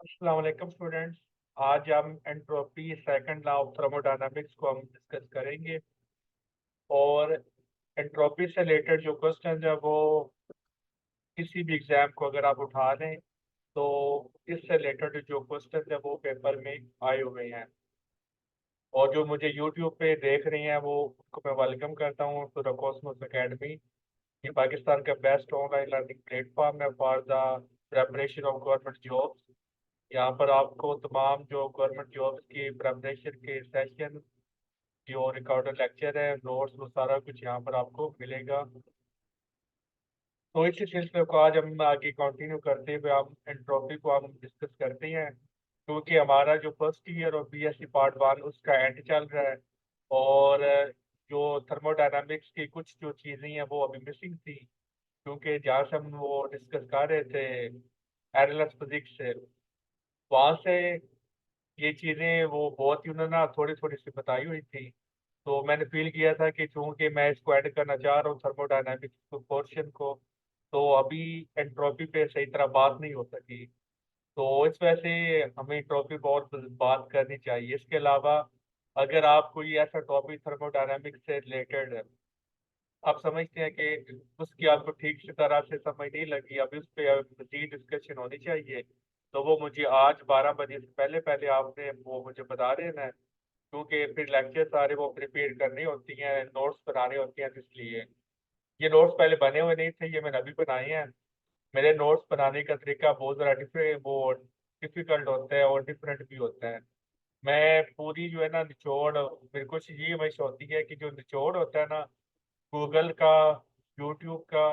अस्सलाम वालेकुम स्टूडेंट्स। आज हम entropy second law of thermodynamics को हम डिस्कस करेंगे। और एंट्रोपी से रिलेटेड जो क्वेश्चन है वो किसी भी एग्जाम को अगर आप उठा लें तो इससे रिलेटेड जो क्वेश्चन है वो पेपर में आए हुए हैं। और जो मुझे यूट्यूब पे देख रही हैं वो उनको मैं वेलकम करता हूँ टू द कॉस्मोस एकेडमी। ये पाकिस्तान का बेस्ट ऑनलाइन लर्निंग प्लेटफॉर्म है for the preparation of government jobs. यहाँ पर आपको तमाम जो गवर्नमेंट जॉब्स की प्रिपरेशन के सेशन, जो रिकॉर्डेड लेक्चर है, नोट्स, वो सारा कुछ यहाँ पर आपको मिलेगा। तो इसी सिलसिले को आज हम आगे कंटिन्यू करते हुए हम एंट्रोपी को हम डिस्कस करते हैं, क्योंकि हमारा जो फर्स्ट ईयर और बीएससी पार्ट वन उसका एंड चल रहा है। और जो थर्मोडायनामिक्स की कुछ जो चीज़ें हैं वो अभी मिसिंग थी, क्योंकि जहाँ से हम वो डिस्कस कर रहे थे एनालिस फिजिक्स से, वहाँ से ये चीज़ें वो बहुत ही उन्होंने ना थोड़ी थोड़ी सी बताई हुई थी। तो मैंने फील किया था कि चूंकि मैं इसको ऐड करना चाह रहा हूँ थर्मोडायनामिक्स पोर्शन को, तो अभी एंट्रोपी पे सही तरह बात नहीं हो सकी। तो इस वजह से हमें टॉपिक और बात करनी चाहिए। इसके अलावा अगर आप कोई ऐसा टॉपिक थर्मोडायनामिक्स से रिलेटेड आप समझते हैं कि उसकी आपको ठीक से तरह से समझ नहीं लगी, अभी उस पर मजीद डिस्कशन होनी चाहिए, तो वो मुझे आज 12 बजे से पहले पहले आपने वो मुझे बता देना है। क्योंकि फिर लेक्चर सारे वो प्रिपेयर करनी होती हैं, नोट्स बनाने होते हैं, तो इसलिए ये नोट्स पहले बने हुए नहीं थे, ये मैंने अभी बनाए हैं। मेरे नोट्स बनाने का तरीका बहुत ज़्यादा डिफिकल्ट होता है और डिफरेंट भी होता है। मैं पूरी जो है ना निचोड़, मेरे को ये हमेशा होती है कि जो निचोड़ होता है ना गूगल का, यूट्यूब का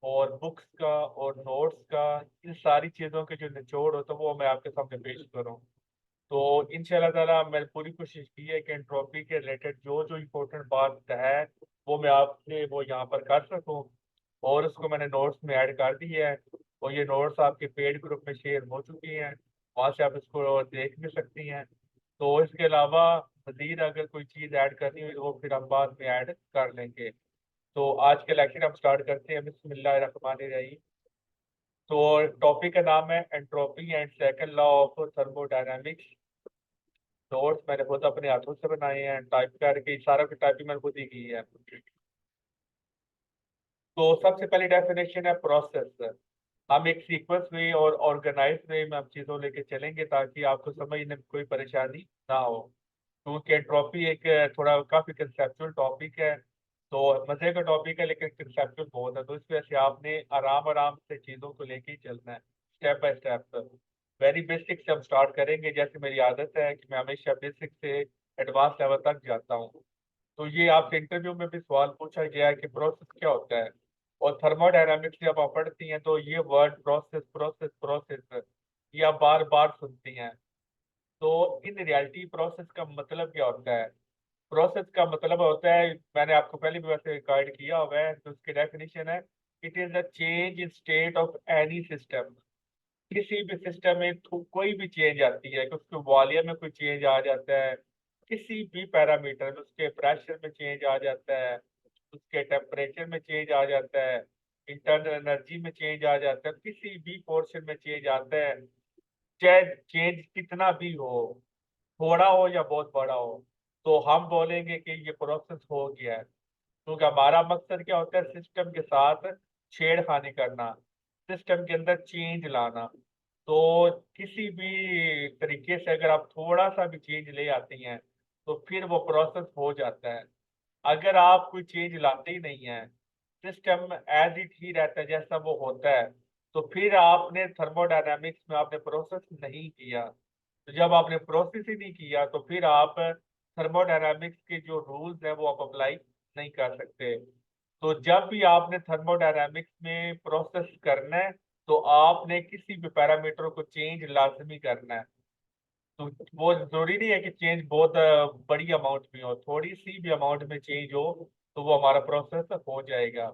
और बुक्स का और नोट्स का, इन सारी चीज़ों के जो निचोड़ होता है वो मैं आपके सामने पेश करूँ। तो इंशाल्लाह ताला मैंने पूरी कोशिश की है कि एंट्रोपी के रिलेटेड जो जो इम्पोर्टेंट बात है वो मैं आपसे वो यहाँ पर कर सकूँ। और उसको मैंने नोट्स में ऐड कर दी है, और ये नोट्स आपके पेड ग्रुप में शेयर हो चुकी हैं, वहाँ से आप इसको देख भी सकती हैं। तो इसके अलावा मजीद अगर कोई चीज़ ऐड करनी हुई तो वो फिर हम बाद में ऐड कर लेंगे। तो आज के लेक्चर हम स्टार्ट करते हैं, बिस्मिल्लाहिर्रहमानिर्रहीम। तो टॉपिक का नाम है entropy and second law of thermodynamics. Notes मैंने खुद अपने हाथों से बनाए हैं, टाइप करके सारा की टाइपिंग मैंने खुद ही की है। तो सबसे पहली डेफिनेशन है प्रोसेस। हम एक सीक्वेंस में और ऑर्गेनाइज वे में हम चीज़ों लेके चलेंगे ताकि आपको समझने में कोई परेशानी ना हो। क्योंकि एंट्रोपी एक थोड़ा काफी कंसेप्चुअल टॉपिक है, तो मजे का टॉपिक है लेकिन कंसेप्चुअल बहुत है, तो इस वजह से आपने आराम आराम से चीज़ों को लेके ही चलना है, step by step. Very basic से हम स्टार्ट करेंगे, जैसे मेरी आदत है कि मैं हमेशा बेसिक से एडवांस लेवल तक जाता हूँ। तो ये आपसे इंटरव्यू में भी सवाल पूछा गया है कि प्रोसेस क्या होता है। और थर्मोडायनामिक्स जब आप पढ़ती हैं तो ये वर्ड प्रोसेस प्रोसेस प्रोसेस ये आप बार बार सुनती हैं। तो इन रियलिटी प्रोसेस का मतलब क्या होता है? प्रोसेस का मतलब होता है, मैंने आपको पहले भी वैसे गाइड किया हुआ है, तो उसकी डेफिनेशन है, it is a change in state of any system. किसी भी सिस्टम में कोई भी चेंज आती है कि उसके वॉल्यूम में कोई चेंज आ जाता है, किसी भी पैरामीटर में, उसके प्रेशर में चेंज आ जाता है, उसके टेम्परेचर में चेंज आ जाता है, इंटरनल एनर्जी में चेंज आ जाता है, किसी भी पोर्शन में चेंज आता है, चाहे चेंज कितना भी हो, थोड़ा हो या बहुत बड़ा हो, तो हम बोलेंगे कि ये प्रोसेस हो गया है। क्योंकि हमारा मकसद क्या होता है? सिस्टम के साथ छेड़खानी करना, सिस्टम के अंदर चेंज लाना। तो किसी भी तरीके से अगर आप थोड़ा सा भी चेंज ले आती हैं तो फिर वो प्रोसेस हो जाता है। अगर आप कोई चेंज लाते ही नहीं है, सिस्टम एज इट ही रहता है जैसा वो होता है, तो फिर आपने थर्मोडायनामिक्स में आपने प्रोसेस नहीं किया। तो जब आपने प्रोसेस ही नहीं किया तो फिर आप थर्मोडायनामिक्स के जो रूल्स हैं वो आप अप्लाई नहीं कर सकते। तो जब भी आपने थर्मोडायनामिक्स में प्रोसेस करना है तो आपने किसी भी पैरामीटर को चेंज लाजमी करना है। तो वो जरूरी नहीं है कि चेंज बहुत बड़ी अमाउंट में हो, थोड़ी सी भी अमाउंट में चेंज हो तो वो हमारा प्रोसेस हो जाएगा।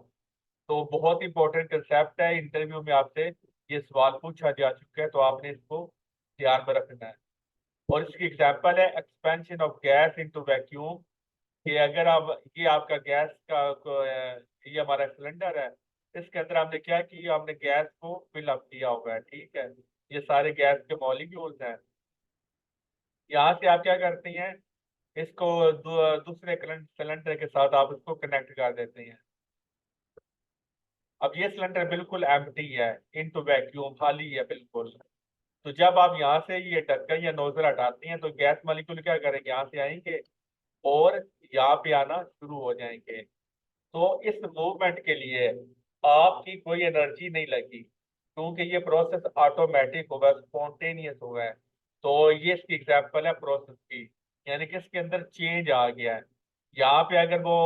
तो बहुत इंपॉर्टेंट कंसेप्ट है, इंटरव्यू में आपसे ये सवाल पूछा जा चुका है, तो आपने इसको ध्यान में रखना है। और इसकी एग्जांपल है expansion of gas into vacuum. कि अगर आप, ये आपका गैस का ये हमारा सिलेंडर है, इसके अंदर हमने क्या किया, हमने गैस को फिल अप किया हुआ है, ठीक है। ये सारे गैस के मॉलिक्यूल्स हैं। यहाँ से आप क्या करती हैं, इसको दूसरे सिलेंडर के साथ आप इसको कनेक्ट कर देते हैं। अब ये सिलेंडर बिल्कुल एम्प्टी है, इनटू वैक्यूम, खाली है बिल्कुल। तो जब आप यहाँ से ये ढक्कन या नोजल हटाती हैं तो गैस मॉलिक्यूल क्या करेंगे, यहाँ से आएंगे और यहाँ पे आना शुरू हो जाएंगे। तो इस मूवमेंट के लिए आपकी कोई एनर्जी नहीं लगी, क्योंकि ये प्रोसेस ऑटोमेटिक होगा, स्पॉन्टेनियस होगा है। तो ये इसकी एग्जाम्पल है प्रोसेस की, यानी कि इसके अंदर चेंज आ गया है। यहाँ पे अगर वो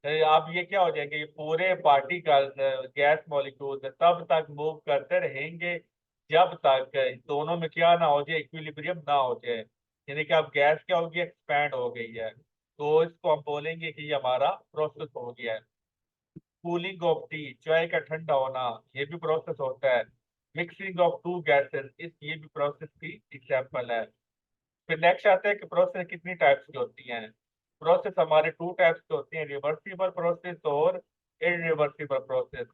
आप ये क्या हो जाएंगे, ये पूरे पार्टिकल्स गैस मॉलिक्यूल्स तब तक मूव करते रहेंगे जब तक दोनों में क्या ना हो जाए, इक्विलिब्रियम ना हो जाए। यानी कि अब गैस क्या होगी, एक्सपैंड हो गई है। तो इसको हम बोलेंगे कि ये हमारा प्रोसेस हो गया है। कूलिंग ऑफ टी, चाय का ठंडा होना, ये भी प्रोसेस होता है। मिक्सिंग ऑफ टू गैसेस, इस ये भी प्रोसेस की एग्जांपल है। फिर नेक्स्ट आता है कि प्रोसेस कितनी टाइप्स की होती हैं। प्रोसेस हमारे टू टाइप्स की होती हैं, रिवर्सिबल प्रोसेस और इरिवर्सिबल प्रोसेस।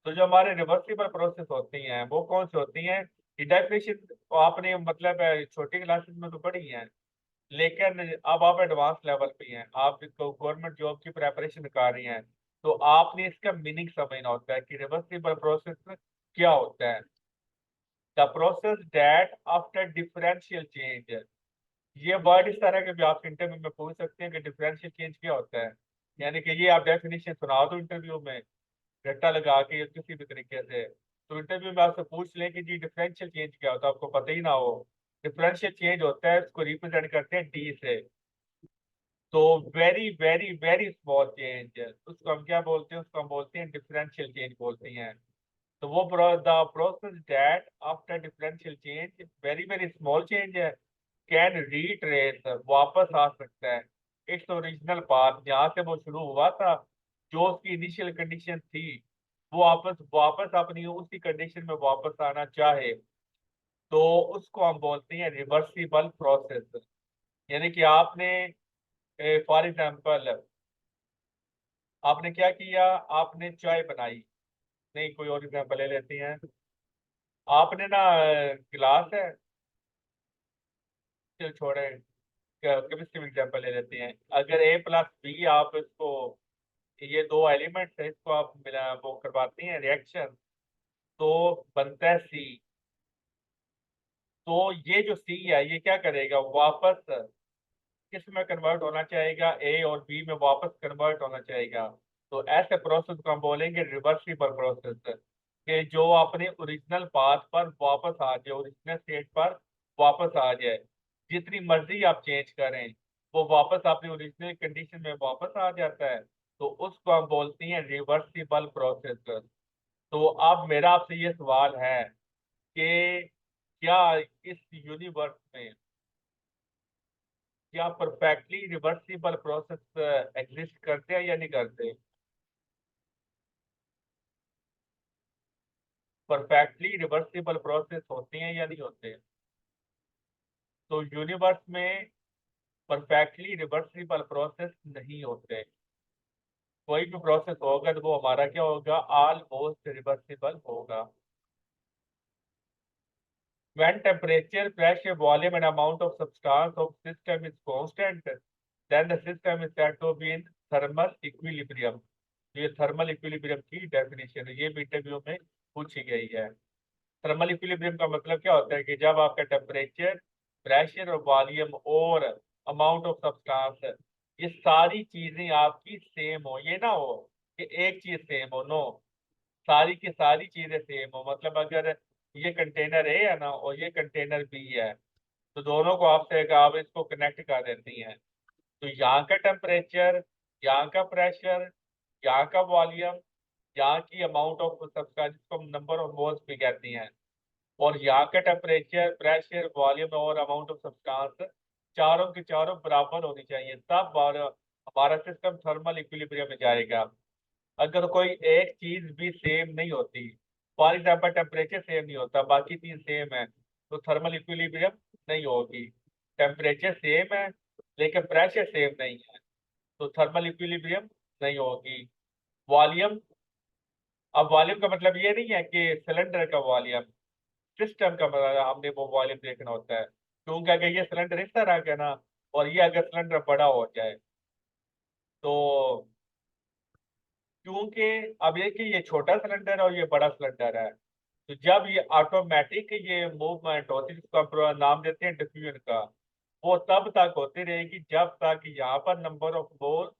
तो जो हमारे रिवर्सिबल प्रोसेस होती हैं वो कौन सी होती हैं, ये डेफिनेशन आपने मतलब छोटी क्लासेस में तो पढ़ी है, लेकिन अब आप एडवांस लेवल पे हैं, आप गवर्नमेंट जॉब की प्रेपरेशन कर रही हैं, तो आपने इसका मीनिंग समझना होता है कि रिवर्सिबल प्रोसेस क्या होता है। The process that after differential change, ये वर्ड इस तरह के भी आप इंटरव्यू में पूछ सकते हैं कि डिफरेंशियल चेंज क्या होता है। यानी कि ये आप डेफिनेशन सुना दो इंटरव्यू में रट्टा लगा के या किसी भी तरीके से, तो इंटरव्यू में आपसे पूछ लें कि जी डिफरेंशियल चेंज क्या होता है, आपको पता ही ना हो। डिफरेंशियल चेंज होता है, इसको रिप्रेजेंट करते हैं डी से। तो very very very small change, उसको हम क्या बोलते हैं, उसको हम बोलते हैं डिफरेंशियल चेंज बोलते हैं। तो वो the process that after differential change, very very small change है, कैन रीट्रेस, वापस आ सकता है इट्स ओरिजिनल पाथ, जहाँ से वो शुरू हुआ था, जो उसकी इनिशियल कंडीशन थी, वो वापस वापस अपनी उसी कंडीशन में वापस आना चाहे, तो उसको हम बोलते हैं रिवर्सिबल प्रोसेस। यानी कि आपने फॉर एग्जाम्पल आपने क्या किया, आपने चाय बनाई, नहीं कोई और एग्जाम्पल ले लेते हैं। आपने ना गिलास है, चल छोड़े, केमिस्ट्री में एग्जाम्पल ले लेते हैं। अगर ए प्लस बी आप इसको, ये दो एलिमेंट्स है, इसको आप मिला वो करवाते हैं रिएक्शन, तो बनता है सी। तो ये जो सी है ये क्या करेगा, वापस किस में कन्वर्ट होना चाहेगा, ए और बी में वापस कन्वर्ट होना चाहेगा। तो ऐसे प्रोसेस को हम बोलेंगे रिवर्सिबल प्रोसेस, कि जो अपने ओरिजिनल पाथ पर वापस आ जाए, ओरिजिनल स्टेट पर वापस आ जाए। जितनी मर्जी आप चेंज करें, वो वापस अपनी ओरिजिनल कंडीशन में वापस आ जाता है। तो उसको हम बोलते हैं रिवर्सिबल प्रोसेस। तो अब मेरा आपसे ये सवाल है कि क्या इस यूनिवर्स में क्या परफेक्टली रिवर्सिबल प्रोसेस एग्जिस्ट करते हैं या नहीं करते। परफेक्टली रिवर्सिबल प्रोसेस होते हैं या नहीं होते। तो यूनिवर्स में परफेक्टली रिवर्सिबल प्रोसेस नहीं होते। कोई भी प्रोसेस होगा तो वो हमारा क्या होगा, ऑलमोस्ट रिवर्सिबल होगा। When temperature, pressure, volume, and amount of substance of system is constant, then the system is said to be in thermal equilibrium। ये थर्मल इक्विलिब्रियम की डेफिनेशन है, ये भी इंटरव्यू में पूछी गई है। थर्मल इक्विलिब्रियम का मतलब क्या होता है कि जब आपका टेम्परेचर, प्रेशर और वॉल्यूम और अमाउंट ऑफ सब्सटेंस, ये सारी चीजें आपकी सेम हो, ये ना हो कि एक चीज सेम हो, नो, सारी की सारी चीजें सेम हो। मतलब अगर ये कंटेनर ए है ना और ये कंटेनर बी है, तो दोनों को आपसे आप इसको कनेक्ट कर देती हैं, तो यहाँ का टेम्परेचर, यहाँ का प्रेशर, यहाँ का वॉल्यूम, यहाँ की अमाउंट ऑफ सब्सटेंस, जिसको हम नंबर ऑफ मोल्स भी कहती हैं, और यहाँ का टेम्परेचर, प्रेशर, वॉल्यूम और अमाउंट ऑफ सब्सटेंस, चारों के चारों बराबर होनी चाहिए, तब हमारा सिस्टम थर्मल इक्विलिब्रियम में जाएगा। अगर कोई एक चीज भी सेम नहीं होती, फॉर एग्जाम्पल टेम्परेचर सेम नहीं होता, बाकी तीन सेम है, तो थर्मल इक्विलिब्रियम नहीं होगी। टेम्परेचर सेम है लेकिन प्रेशर सेम नहीं है, तो थर्मल इक्विलिब्रियम नहीं होगी। वॉल्यूम, अब वॉल्यूम का मतलब ये नहीं है कि सिलेंडर का वॉल्यूम, सिस्टम का मतलब हमने वो वॉल्यूम देखना होता है, क्योंकि अगर ये सिलेंडर इस तरह का ना, और ये अगर सिलेंडर बड़ा हो जाए, तो क्योंकि अब ये कि ये छोटा सिलेंडर है और ये बड़ा सिलेंडर है, तो जब ये ऑटोमेटिक ये मूवमेंट होती है, जिसको हम नाम देते हैं डिफ्यूजन का, वो तब तक होती रहेगी जब तक यहाँ पर नंबर ऑफ मोल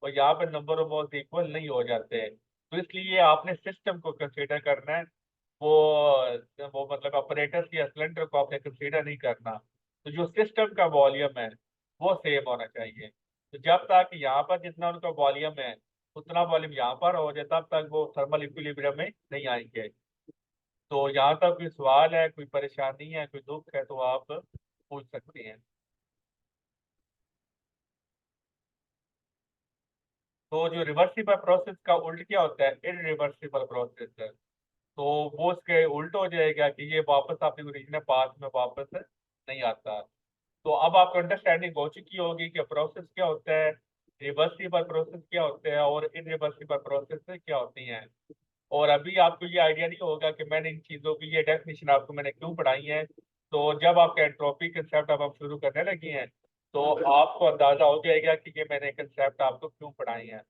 और यहाँ पर नंबर ऑफ मोल्स इक्वल नहीं हो जाते। तो इसलिए आपने सिस्टम को कंसीडर करना है, वो मतलब ऑपरेटर्स या सिलेंडर को आपने कंसीडर नहीं करना। तो जो सिस्टम का वॉल्यूम है वो सेम होना चाहिए। तो जब तक यहाँ पर जितना उनका वॉल्यूम है उतना वॉल्यूम यहाँ पर हो जाए, तब तक वो थर्मल इक्विलिब्रियम में नहीं आएंगे। तो यहाँ तक कोई सवाल है, कोई परेशानी है, कोई दुख है, तो आप पूछ सकते हैं। तो जो रिवर्सिबल प्रोसेस का उल्ट क्या होता है, इरिवर्सिबल प्रोसेस है। तो वो उसके उल्ट हो जाएगा कि ये वापस अपने ओरिजिनल पाथ में वापस नहीं आता। तो अब आपको अंडरस्टैंडिंग हो चुकी होगी कि प्रोसेस क्या होता है, रिवर्सिबल प्रोसेस क्या होते हैं, और इरिवर्सिबल प्रोसेस क्या होती हैं। और अभी आपको ये आइडिया नहीं होगा कि मैंने इन चीज़ों की ये डेफिनेशन आपको मैंने क्यों पढ़ाई है। तो जब आपका एंट्रोपी कंसेप्ट अब हम शुरू करने लगे हैं, तो आपको अंदाजा हो जाएगा कि ये मैंने कंसेप्ट आपको क्यों पढ़ाए हैं।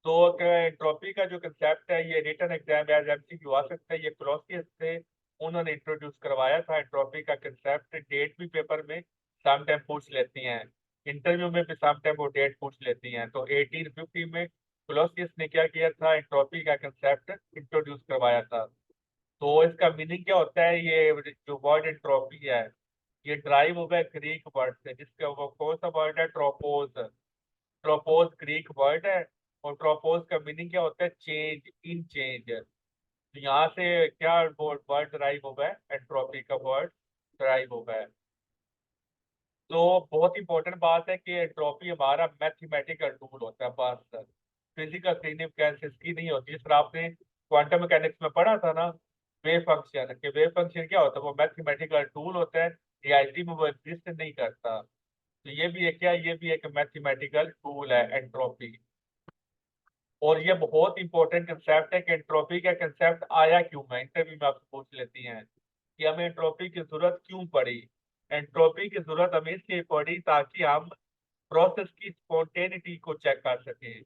तो एंट्रोपी का जो कंसेप्ट है ये रिटन एग्जाम एज एमसीक्यू आ सकता है। ये क्लॉसियस से उन्होंने इंट्रोड्यूस करवाया था एंट्रोपी का कंसेप्ट। डेट भी पेपर में सम टाइम पूछ लेती हैं, इंटरव्यू में भी सम टाइम वो डेट पूछ लेती हैं। तो 1850 में क्लॉसियस ने क्या किया था, एंट्रोपी का कंसेप्ट इंट्रोड्यूस करवाया था। तो इसका मीनिंग क्या होता है, ये जो वर्ड एंट्रोपी है ये ड्राइव हुआ है ग्रीक वर्ड से, जिसका वो कौन सा वर्ड है, ट्रोपोज। ट्रोपोज ग्रीक वर्ड है, और ट्रोपोज का मीनिंग क्या होता है, चेंज, इन चेंज। तो यहाँ से क्या वर्ड ड्राइव हुआ है, एंट्रोपी का वर्ड ड्राइव हुआ है। तो बहुत इंपॉर्टेंट बात है कि एंट्रोपी हमारा मैथमेटिकल टूल होता है, बस फिजिकल सिग्निफिकेंस इसकी नहीं होती। जिस तरह आपने क्वांटम मैकेनिक्स में पढ़ा था ना, वेव फंक्शन के, वेव फंक्शन क्या होता है, वो मैथमेटिकल टूल होता है, रियलिटी में वो एग्जिस्ट नहीं करता। तो ये भी एक क्या, ये भी एक मैथमेटिकल टूल है एंट्रोपी। और ये बहुत इंपॉर्टेंट कंसेप्ट है कि एंट्रोपी का कंसेप्ट आया क्यों है, इंटरव्यू में आपसे पूछ लेती हैं कि हमें एंट्रोपी की जरूरत क्यों पड़ी। एंट्रोपी की जरूरत हमें इसलिए पड़ी ताकि हम प्रोसेस की स्पॉन्टेनिटी को चेक कर सकें।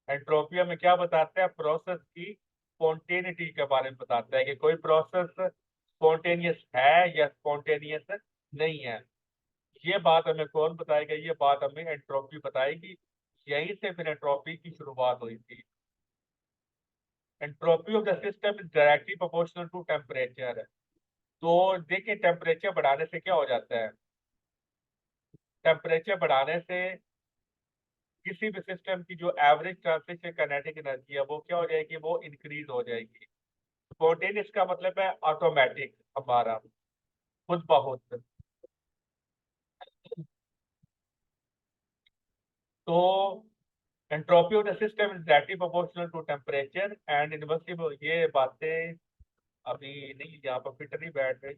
एंट्रोपी हमें क्या बताता है, प्रोसेस की स्पॉन्टेनिटी के बारे में बताता है कि कोई प्रोसेस स्पॉन्टेनियस है या स्पॉन्टेनियस नहीं है। ये बात हमें कौन बताएगा, ये बात हमें एंट्रोपी बताएगी। यहीं से फिर एंट्रोपी की शुरुआत हुई थी। Entropy of the system is directly proportional to temperature. तो देखिए टेम्परेचर बढ़ाने से क्या हो जाता है, टेम्परेचर बढ़ाने से किसी भी सिस्टम की जो एवरेज ट्रांसलेशन काइनेटिक एनर्जी है वो क्या हो जाएगी, वो इंक्रीज हो जाएगी। स्पॉन्टेनियस का मतलब है ऑटोमेटिक, हमारा खुद ब खुद। तो entropy of the system is directly proportional to temperature and inversible. ये बातें अभी नहीं, यहाँ पर फिट नहीं बैठ रही।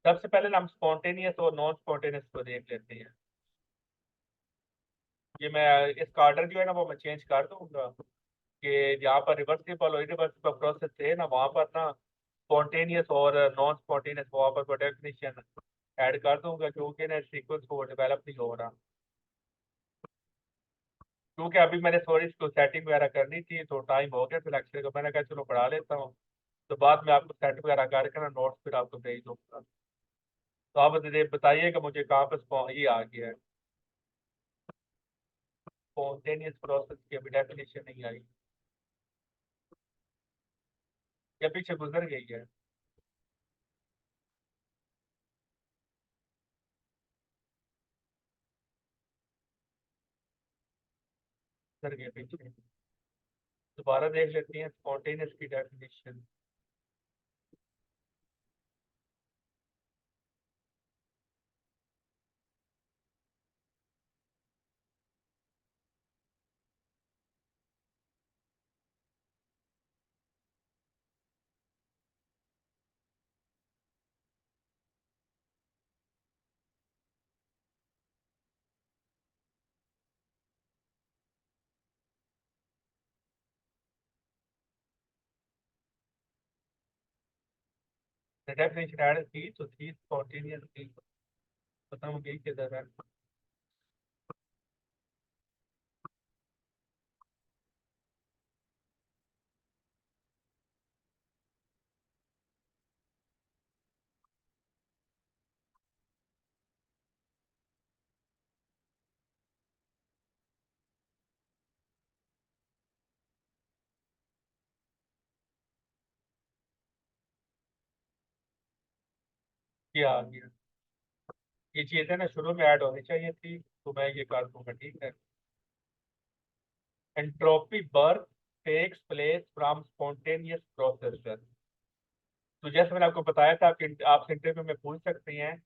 सबसे पहले हम स्पॉन्टेनियस और नॉन स्पॉन्टेनियस को देख लेते हैं। ये मैं इसका ऑर्डर जो है ना वो मैं चेंज कर दूंगा, कि जहाँ पर रिवर्सिबल और इरिवर्सिबल प्रोसेस है ना, वहाँ पर ना स्पॉन्टेनियस और नॉन स्पॉन्टेनियस वहाँ पर डेफिनेशन ऐड कर दूंगा, क्योंकि ना सीक्वेंस को डेवलप नहीं हो रहा। क्योंकि अभी मैंने सॉरी इसको सेटिंग वगैरह करनी थी, तो टाइम हो गया फिर लेक्चर का, मैंने कहा चलो पढ़ा लेता हूँ। तो बाद में आपको सेट वगैरह करके ना नोट्स फिर आपको भेज दूंगा। तो आप बताइएगा मुझे कहाँ पर ये आ गया है, स्पॉन्टेनियस प्रोसेस की अभी डेफिनेशन नहीं आई, या पीछे गुजर गई है। गुजर गई पीछे, दोबारा देख लेते हैं स्पॉन्टेनियस की डेफिनेशन। द डेफिनेशन ऐड थी तो थी स्पॉन्टेनियस थी, खत्म हो गई किधर है। क्या आ गया, ये चीजें ना शुरू में ऐड होनी चाहिए थी, तो मैं ये कर दूंगा, ठीक है। Entropy birth takes place from spontaneous process. तो जैसे मैंने आपको बताया था, आप इंटरव्यू में पूछ सकते हैं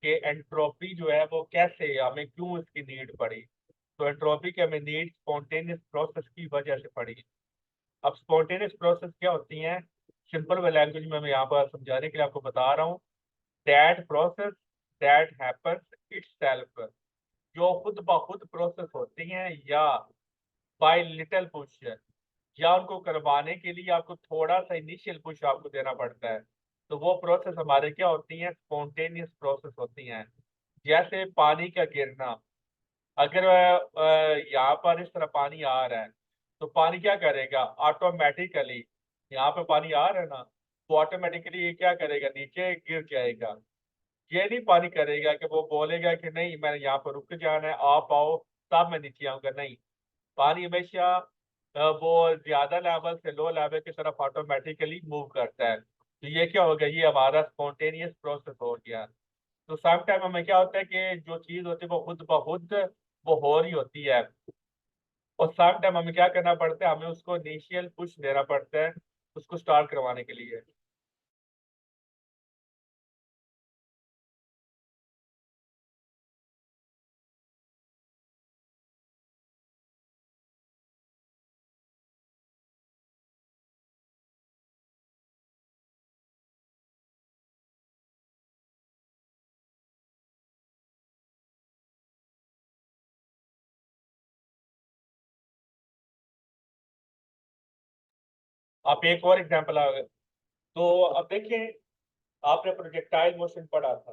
कि एंट्रोपी जो है वो कैसे, हमें क्यों इसकी नीड पड़ी। तो एंट्रोपी की हमें नीड स्पॉन्टेनियस प्रोसेस की वजह से पड़ी। अब स्पॉन्टेनियस प्रोसेस क्या होती हैं, सिंपल वे लैंग्वेज में मैं यहाँ पर समझाने के लिए आपको बता रहा हूँ। That process that happens itself, जो खुद ब खुद प्रोसेस होती हैं, या बाय लिटिल पुश, या उनको करवाने के लिए आपको थोड़ा सा इनिशियल पुश आपको देना पड़ता है। तो वो प्रोसेस हमारे क्या होती हैं, स्पॉन्टेनियस प्रोसेस होती हैं। जैसे पानी का गिरना, अगर यहाँ पर इस तरह पानी आ रहा है, तो पानी क्या करेगा ऑटोमेटिकली, यहाँ पे पानी आ रहा है ना, तो ऑटोमेटिकली ये क्या करेगा, नीचे गिर जाएगा। ये नहीं पानी करेगा कि वो बोलेगा कि नहीं मैंने यहाँ पर रुक जाना है, आप आओ तब मैं नीचे आऊंगा, नहीं। पानी हमेशा वो ज्यादा लेवल से लो लेवल की तरफ ऑटोमेटिकली मूव करता है। तो ये क्या हो गया, ये हमारा स्पॉन्टेनियस प्रोसेस हो गया। तो सम टाइम हमें क्या होता है कि जो चीज होती है वो खुद ब खुद वो हो रही होती है, और सम टाइम हमें क्या करना पड़ता है, हमें उसको इनिशियल पुश देना पड़ता है उसको स्टार्ट करवाने के लिए। आप एक और एग्जांपल आ गए, तो अब देखिए, आपने प्रोजेक्टाइल मोशन पढ़ा था।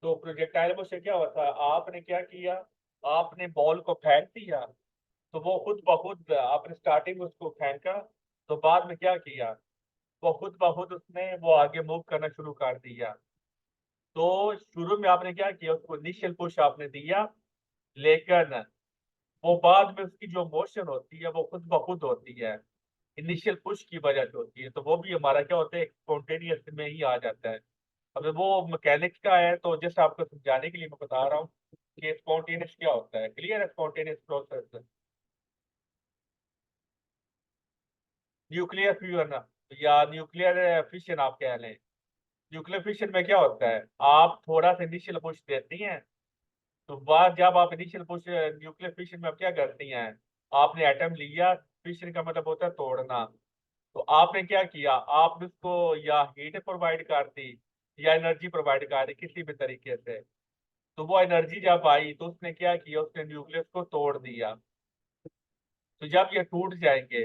तो प्रोजेक्टाइल मोशन क्या होता है, आपने क्या किया, आपने बॉल को फेंक दिया, तो वो खुद ब खुद आपने स्टार्टिंग में उसको फेंका, तो बाद में क्या किया, वो खुद ब खुद उसने वो आगे मूव करना शुरू कर दिया। तो शुरू में आपने क्या किया, उसको इनिशियल पुश आपने दिया, लेकिन वो बाद में उसकी जो मोशन होती है वो खुद ब खुद होती है, इनिशियल पुश की वजह से होती है। तो वो भी हमारा क्या होता है, स्पॉन्टेनियस में ही आ जाता है। अब वो मैकेनिक्स का है, तो जस्ट आपको समझाने के लिए मैं बता रहा हूँ कि स्पॉन्टेनियस क्या होता है। क्लियर है स्पॉन्टेनियस प्रोसेस, न्यूक्लियर फ्यूजन या न्यूक्लियर फिशन आप कह लें। न्यूक्लियर फिशन में क्या होता है, आप थोड़ा सा इनिशियल पुश देती हैं, तो बाद जब आप इनिशियल पुश न्यूक्लियर फिशन में आप क्या करती हैं, आपने एटम लिया, फिशन का मतलब होता है तोड़ना। तो आपने क्या किया, आपने उसको या हीट प्रोवाइड कर दी या एनर्जी प्रोवाइड कर दी किसी भी तरीके से। तो वो एनर्जी जब आई तो उसने क्या किया, उसने न्यूक्लियस को तोड़ दिया। तो जब ये टूट जाएंगे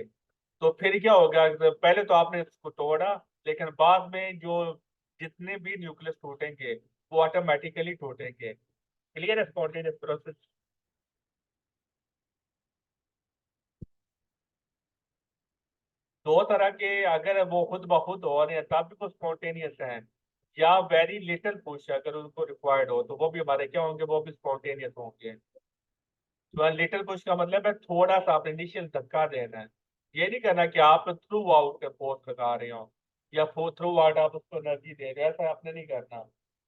तो फिर क्या होगा, पहले तो आपने इसको तोड़ा, लेकिन बाद में जो जितने भी न्यूक्लियस टूटेंगे वो ऑटोमेटिकली टूटेंगे। क्लियर है स्पॉन्टेनियस प्रोसेस। दो तरह के, अगर वो खुद ब खुद हो रहे हैं तब भी वो स्पॉन्टेनियस हैं, या वेरी लिटिल पुश अगर उनको रिक्वायर्ड हो तो वो भी हमारे क्या होंगे, वो भी स्पॉन्टेनियस होंगे। तो लिटिल पुश का मतलब है थोड़ा सा आपने इनिशियल धक्का देना है। ये नहीं करना कि आप थ्रू आउट फोर्स लगा रहे हो, या थ्रू आउट आप उसको एनर्जी दे रहे हो, ऐसा आपने नहीं करना।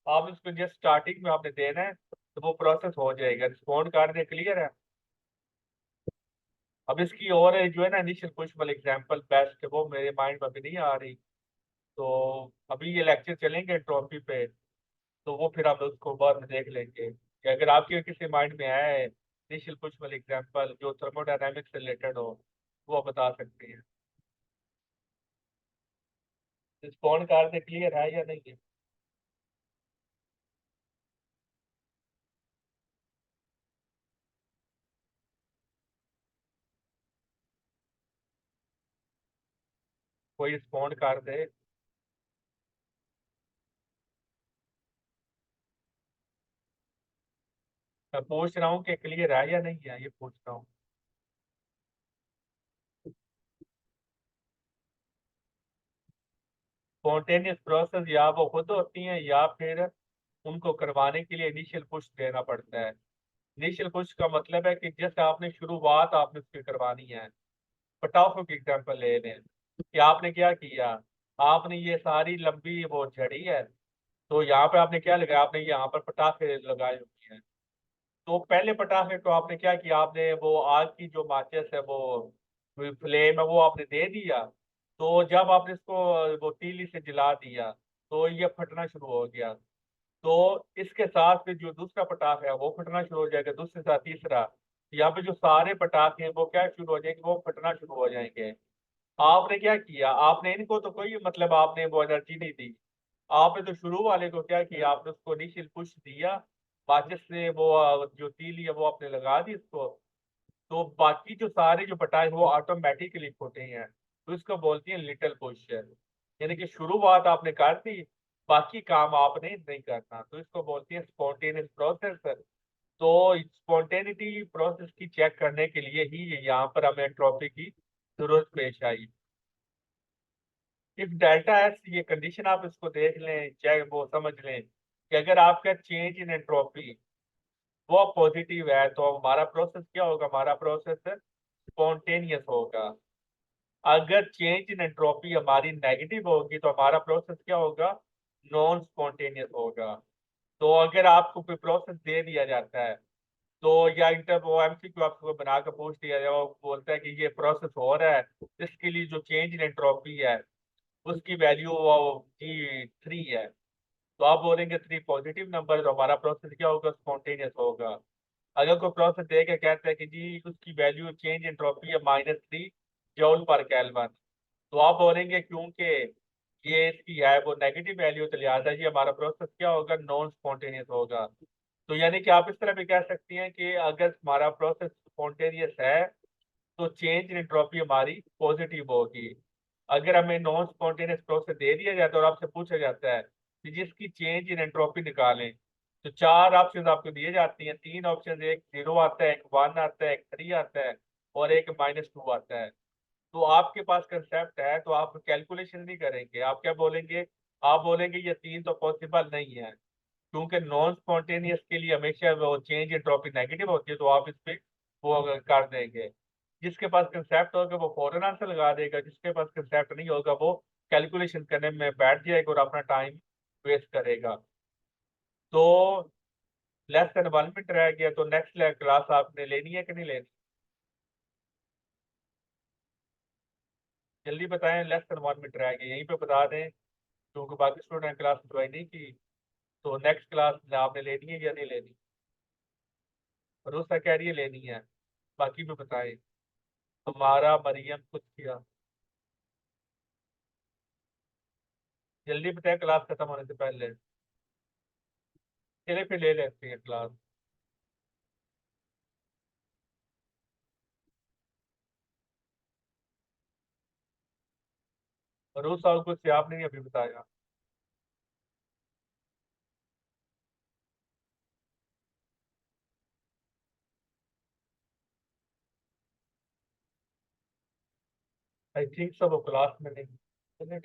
आप इसको जस्ट स्टार्टिंग में आपने देना है, तो वो प्रोसेस हो जाएगा, रिस्पॉन्ड कर दे। क्लियर है। अब इसकी और जो है ना इनिशियल पुश वाली एग्जांपल बेस्ट है, वो मेरे माइंड में अभी नहीं आ रही। तो अभी ये लेक्चर चलेंगे ट्रॉफी पे, तो वो फिर हम उसको बाद में देख लेंगे कि अगर आपके किसी माइंड में है इनिशियल कुछ वाले एग्जांपल जो थर्मोडायनामिक्स से रिलेटेड हो, वो आप बता सकते हैं। रिस्पॉन्ड कर दे, क्लियर है या नहीं है। कोई रिस्पॉन्ड कर दे। मैं पूछ रहा हूँ कि क्लियर है या नहीं है, ये पूछ रहा हूँ। स्पॉन्टेनियस प्रोसेस या वो खुद होती हैं या फिर उनको करवाने के लिए इनिशियल पुश देना पड़ता है। इनिशियल पुश का मतलब है कि जैसे आपने शुरुआत आपने उसकी करवानी है। पटाखों की एग्जांपल ले लें कि आपने क्या किया, आपने ये सारी लंबी वो झड़ी है, तो यहाँ पे आपने क्या लगाया, आपने यहाँ पर पटाखे लगाए हुए हैं। तो पहले पटाखे को आपने क्या किया, आपने वो आग की जो माचिस है वो फ्लेम है वो आपने दे दिया। तो जब आपने इसको वो तीली से जला दिया तो ये फटना शुरू हो गया। तो इसके साथ फिर जो दूसरा पटाखा है वो फटना शुरू हो जाएगा, दूसरे साथ तीसरा। यहाँ पे जो सारे पटाखे हैं वो क्या शुरू हो जाएंगे, वो फटना शुरू हो जाएंगे। आपने क्या किया, आपने इनको तो कोई मतलब आपने वो एनर्जी नहीं दी। आपने तो शुरू वाले को क्या किया, आपने उसको इनिशियल पुश दिया, माचिस से वो जो तीली है वो आपने लगा दी उसको। तो बाकी जो सारे जो बटाए वो ऑटोमेटिकली होते हैं। तो इसको बोलती है लिटिल पुश, यानी कि शुरुआत आपने कर दी, बाकी काम आपने नहीं करना, तो इसको बोलती है स्पॉन्टेनियस प्रोसेस। तो स्पॉन्टेनिटी प्रोसेस की चेक करने के लिए ही यहाँ पर हमें एंट्रोपी की जरूरत पेश आई। इफ डेल्टा एस, ये कंडीशन आप इसको देख लें, चेक वो समझ लें कि अगर आपका चेंज इन एंट्रोपी वो पॉजिटिव है तो हमारा प्रोसेस क्या होगा, हमारा प्रोसेस स्पॉन्टेनियस होगा। अगर चेंज इन एंट्रोपी हमारी नेगेटिव होगी तो हमारा प्रोसेस क्या होगा, नॉन स्पॉन्टेनियस होगा। तो अगर आपको कोई प्रोसेस दे दिया जाता है तो या इंटर वो एमसीक्यू आपको बना कर पूछ दिया जाए, वो बोलता है कि ये प्रोसेस हो रहा है, इसके लिए जो चेंज इन एंट्रोपी है उसकी वैल्यू जी 3 है। तो आप बोलेंगे 3 पॉजिटिव नंबर, तो हमारा प्रोसेस क्या होगा, स्पॉन्टेनियस होगा। अगर कोई प्रोसेस दे के कहता है कि जी उसकी वैल्यू चेंज एंट्रोपी है -3 जूल पर केल्विन, तो आप बोलेंगे क्योंकि ये इसकी है वो नेगेटिव वैल्यू, तो लिहाजा ये हमारा प्रोसेस क्या होगा, नॉन स्पॉन्टेनियस होगा। तो यानी कि आप इस तरह भी कह सकती हैं कि अगर हमारा प्रोसेस स्पॉन्टेनियस है तो चेंज इन एंट्रोपी हमारी पॉजिटिव होगी। अगर हमें नॉन स्पॉन्टेनियस प्रोसेस दे दिया जाता है और आपसे पूछा जाता है कि जिसकी चेंज इन एंट्रोपी निकालें, तो 4 ऑप्शन आपको दिए जाती हैं। 3 ऑप्शन, एक 0 आता है, एक 1 आता है, एक 3 आता है और एक -2 आता है। तो आपके पास कंसेप्ट है तो आप कैलकुलेशन नहीं करेंगे, आप क्या बोलेंगे, आप बोलेंगे ये 3 तो पॉसिबल नहीं है, क्योंकि नॉन स्पॉन्टेनियस के लिए हमेशा वो चेंज एंट्रोपी नेगेटिव होती है, तो आप इस पे वो कर देंगे। जिसके पास कंसेप्ट होगा वो फौरन आंसर लगा देगा, जिसके पास कंसेप्ट नहीं होगा वो कैलकुलेशन करने में बैठ जाएगा और अपना टाइम वेस्ट करेगा। तो लेस देन 1 मिनट रह गया, तो नेक्स्ट क्लास आपने लेनी है कि नहीं लेनी, जल्दी बताएं, लेस देन 1 मिनट रह गया, यहीं पे बता दें, क्योंकि बाकी स्टूडेंट क्लास ज्वाइन नहीं की। तो नेक्स्ट क्लास आपने लेनी है या नहीं लेनी, भरोसा कह रही है लेनी है, बाकी भी बताएं। हमारा मरियम कुछ किया, जल्दी बताएं क्लास खत्म होने से पहले। चले फिर ले लेते हैं क्लास। भरोसा और कुछ आपने नहीं अभी बताया। आई थिंक सब वो क्लास में नहीं। चलिए